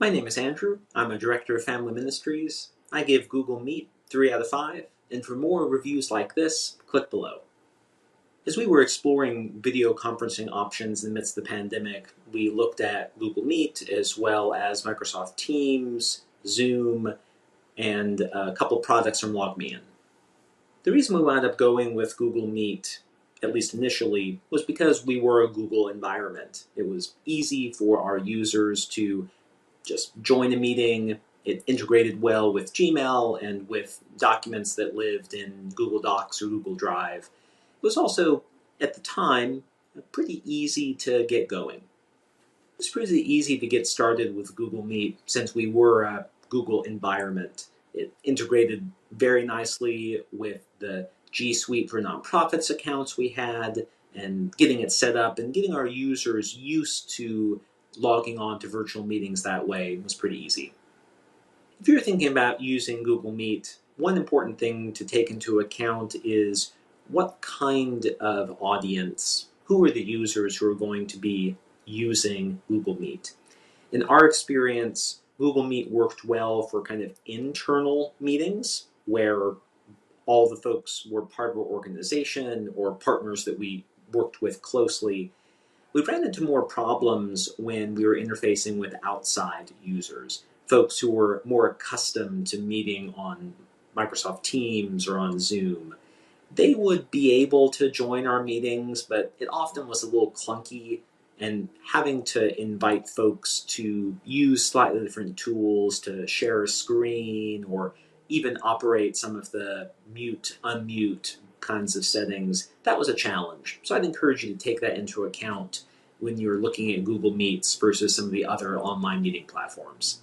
My name is Andrew. I'm a director of family ministries. I give Google Meet 3 out of 5, and for more reviews like this, click below. As we were exploring video conferencing options amidst the pandemic, we looked at Google Meet as well as Microsoft Teams, Zoom, and a couple products from LogMeIn. The reason we wound up going with Google Meet, at least initially, was because we were a Google environment. It was easy for our users to just join a meeting. It integrated well with Gmail and with documents that lived in Google Docs or Google Drive. It was also, at the time, pretty easy to get going. It was pretty easy to get started with Google Meet since we were a Google environment. It integrated very nicely with the G Suite for Nonprofits accounts we had, and getting it set up and getting our users used to logging on to virtual meetings that way was pretty easy. If you're thinking about using Google Meet, one important thing to take into account is what kind of audience, who are the users who are going to be using Google Meet. In our experience, Google Meet worked well for kind of internal meetings where all the folks were part of our organization or partners that we worked with closely. We ran into more problems when we were interfacing with outside users, folks who were more accustomed to meeting on Microsoft Teams or on Zoom. They would be able to join our meetings, but it often was a little clunky, and having to invite folks to use slightly different tools to share a screen or even operate some of the mute, unmute kinds of settings, that was a challenge. So I'd encourage you to take that into account when you're looking at Google Meets versus some of the other online meeting platforms.